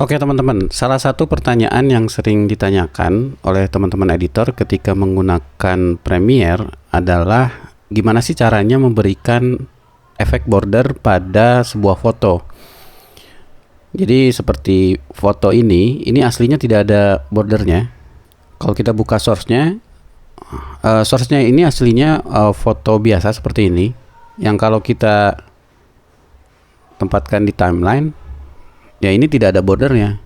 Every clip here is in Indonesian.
Oke teman-teman, salah satu pertanyaan yang sering ditanyakan oleh teman-teman editor ketika menggunakan Premiere adalah gimana sih caranya memberikan efek border pada sebuah foto. Jadi seperti foto ini aslinya tidak ada bordernya. Kalau kita buka source-nya ini aslinya foto biasa seperti ini, yang kalau kita tempatkan di timeline, ya ini tidak ada bordernya.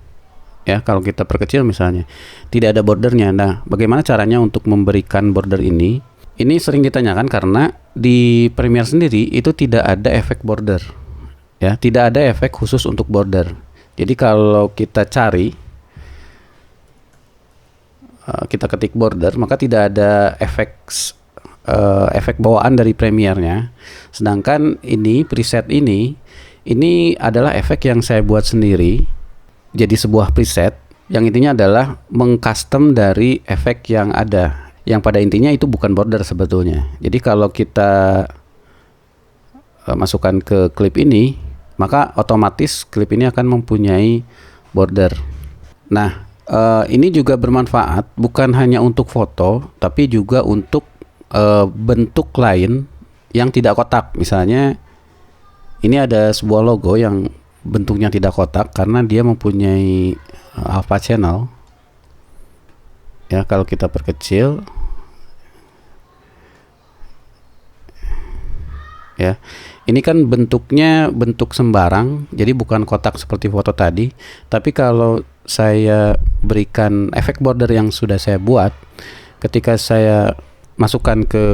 Ya, kalau kita perkecil misalnya, tidak ada bordernya. Nah, bagaimana caranya untuk memberikan border ini? Ini sering ditanyakan karena di Premiere sendiri itu tidak ada efek border. Ya, tidak ada efek khusus untuk border. Jadi kalau kita cari, kita ketik border, maka tidak ada efek bawaan dari Premiere-nya. Sedangkan ini preset ini adalah efek yang saya buat sendiri. Jadi sebuah preset yang intinya adalah mengcustom dari efek yang ada, yang pada intinya itu bukan border sebetulnya. Jadi kalau kita masukkan ke klip ini, maka otomatis klip ini akan mempunyai border. Nah, ini juga bermanfaat bukan hanya untuk foto, tapi juga untuk bentuk lain yang tidak kotak. Misalnya ini ada sebuah logo yang bentuknya tidak kotak karena dia mempunyai alpha channel. Ya, kalau kita perkecil, ya, ini kan bentuknya bentuk sembarang, jadi bukan kotak seperti foto tadi. Tapi kalau saya berikan efek border yang sudah saya buat, ketika saya masukkan ke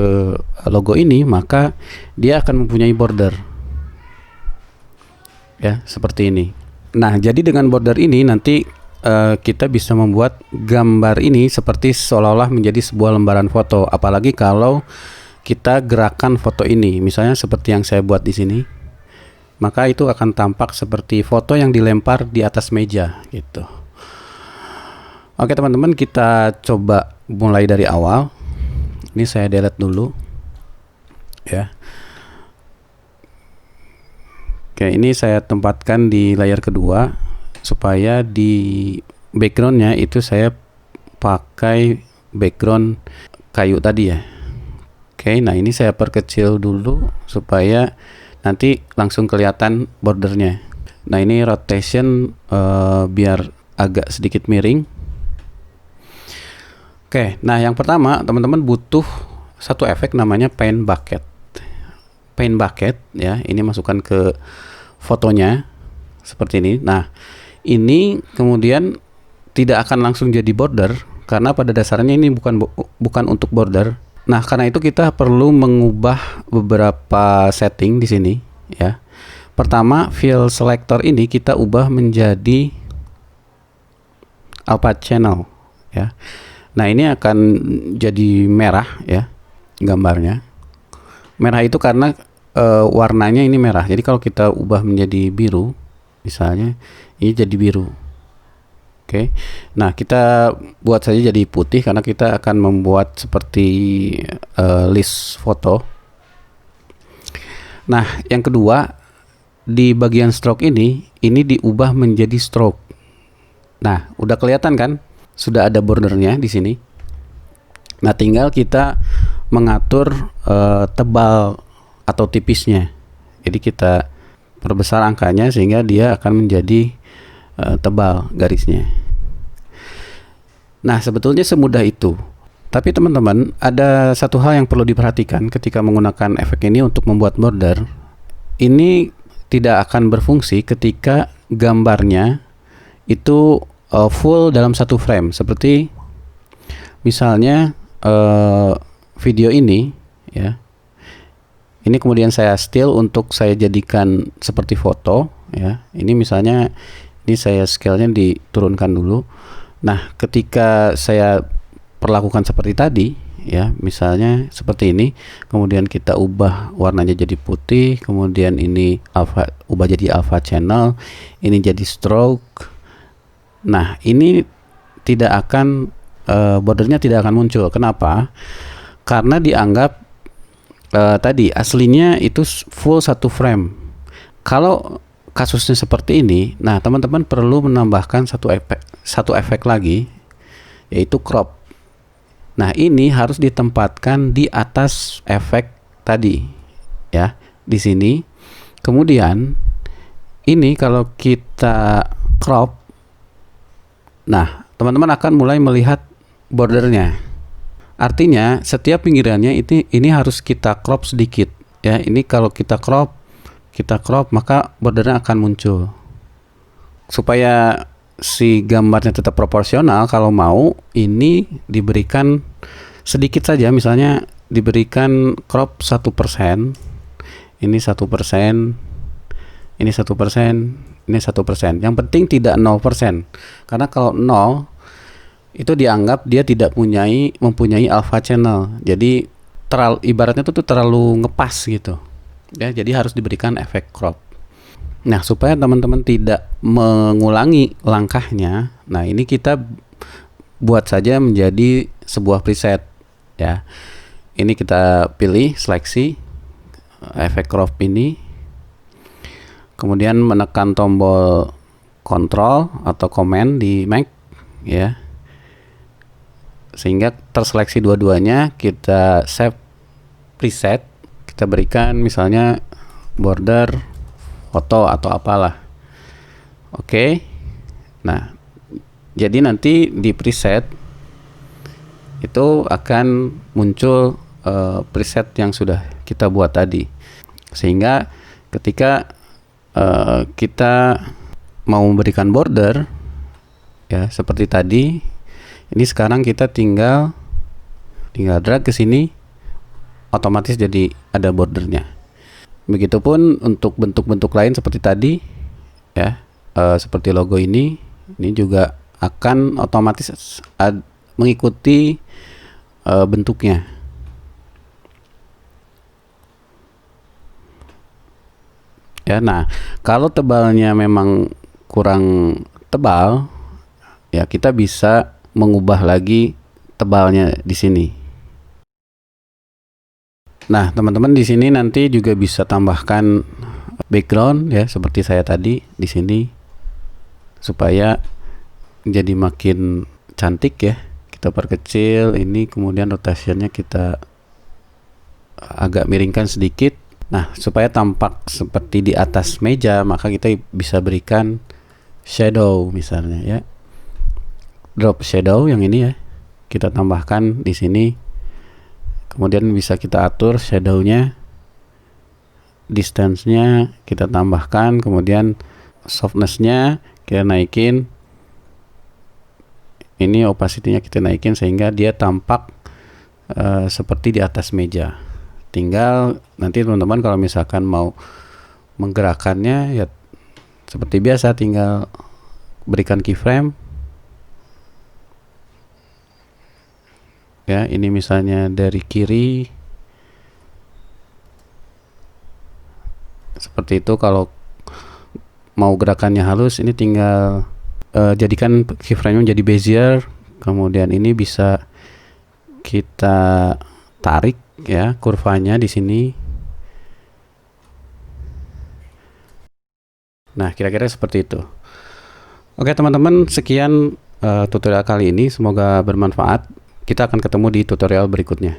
logo ini, maka dia akan mempunyai border. Ya, seperti ini. Nah, jadi dengan border ini nanti kita bisa membuat gambar ini seperti seolah-olah menjadi sebuah lembaran foto. Apalagi kalau kita gerakan foto ini, misalnya seperti yang saya buat di sini, maka itu akan tampak seperti foto yang dilempar di atas meja gitu. Oke teman-teman, kita coba mulai dari awal. Ini saya delete dulu, ya. Oke, ini saya tempatkan di layar kedua supaya di backgroundnya itu saya pakai background kayu tadi ya. Oke, nah ini saya perkecil dulu supaya nanti langsung kelihatan bordernya. Nah ini rotation biar agak sedikit miring. Oke, nah yang pertama teman-teman butuh satu efek namanya paint bucket. Paint bucket ya, ini masukkan ke fotonya seperti ini. Nah, ini kemudian tidak akan langsung jadi border karena pada dasarnya ini bukan untuk border. Nah, karena itu kita perlu mengubah beberapa setting di sini ya. Pertama, fill selector ini kita ubah menjadi alpha channel ya. Nah, ini akan jadi merah ya gambarnya. Merah itu karena warnanya ini merah. Jadi kalau kita ubah menjadi biru, misalnya ini jadi biru. Oke. Nah, kita buat saja jadi putih karena kita akan membuat seperti list foto. Nah, yang kedua, di bagian stroke ini diubah menjadi stroke. Nah, udah kelihatan kan? Sudah ada bordernya di sini. Nah, tinggal kita mengatur tebal atau tipisnya. Jadi kita perbesar angkanya sehingga dia akan menjadi tebal garisnya. Nah, sebetulnya semudah itu. Tapi teman-teman, ada satu hal yang perlu diperhatikan ketika menggunakan efek ini untuk membuat border. Ini tidak akan berfungsi ketika gambarnya itu full dalam satu frame. Seperti misalnya video ini ya. Ini kemudian saya still untuk saya jadikan seperti foto ya. Ini misalnya ini saya scale-nya diturunkan dulu. Nah, ketika saya perlakukan seperti tadi ya, misalnya seperti ini, kemudian kita ubah warnanya jadi putih, kemudian ini ubah jadi alpha channel, ini jadi stroke. Nah, ini tidak akan bordernya tidak akan muncul. Kenapa? Karena dianggap tadi aslinya itu full satu frame. Kalau kasusnya seperti ini, nah teman-teman perlu menambahkan satu efek lagi, yaitu crop. Nah, ini harus ditempatkan di atas efek tadi, ya, di sini. Kemudian ini kalau kita crop, nah teman-teman akan mulai melihat bordernya. Artinya setiap pinggirannya ini harus kita crop sedikit, ya. Ini kalau kita crop maka bordernya akan muncul. Supaya si gambarnya tetap proporsional, kalau mau ini diberikan sedikit saja, misalnya diberikan crop 1%, ini 1%, ini 1%, ini 1%. Yang penting tidak 0%, karena kalau 0 itu dianggap dia tidak mempunyai alpha channel, jadi ibaratnya itu terlalu ngepas gitu, ya. Jadi harus diberikan efek crop. Nah, supaya teman-teman tidak mengulangi langkahnya, nah ini kita buat saja menjadi sebuah preset, ya. Ini kita pilih, seleksi efek crop ini, kemudian menekan tombol Control atau Command di Mac, ya, sehingga terseleksi dua-duanya. Kita save preset, kita berikan misalnya border foto atau apalah. Oke. Nah, jadi nanti di preset itu akan muncul preset yang sudah kita buat tadi, sehingga ketika kita mau memberikan border, ya, seperti tadi, ini sekarang kita tinggal drag ke sini, otomatis jadi ada bordernya. Begitupun untuk bentuk-bentuk lain seperti tadi, ya, seperti logo ini juga akan otomatis mengikuti bentuknya. Ya, nah kalau tebalnya memang kurang tebal, ya kita bisa mengubah lagi tebalnya di sini. Nah, teman-teman di sini nanti juga bisa tambahkan background, ya, seperti saya tadi di sini, supaya jadi makin cantik, ya. Kita perkecil ini, kemudian rotasinya kita agak miringkan sedikit. Nah, supaya tampak seperti di atas meja, maka kita bisa berikan shadow misalnya, ya. Drop shadow yang ini, ya. Kita tambahkan di sini. Kemudian bisa kita atur shadow-nya, distance-nya kita tambahkan, kemudian softness-nya kita naikin, ini opacity-nya kita naikin sehingga dia tampak seperti di atas meja. Tinggal nanti teman-teman kalau misalkan mau menggerakkannya, ya seperti biasa, tinggal berikan keyframe. Ya, ini misalnya dari kiri seperti itu. Kalau mau gerakannya halus, ini tinggal jadikan keyframe-nya jadi bezier. Kemudian ini bisa kita tarik, ya, kurvanya di sini. Nah, kira-kira seperti itu. Oke teman-teman, sekian tutorial kali ini, semoga bermanfaat. Kita akan ketemu di tutorial berikutnya.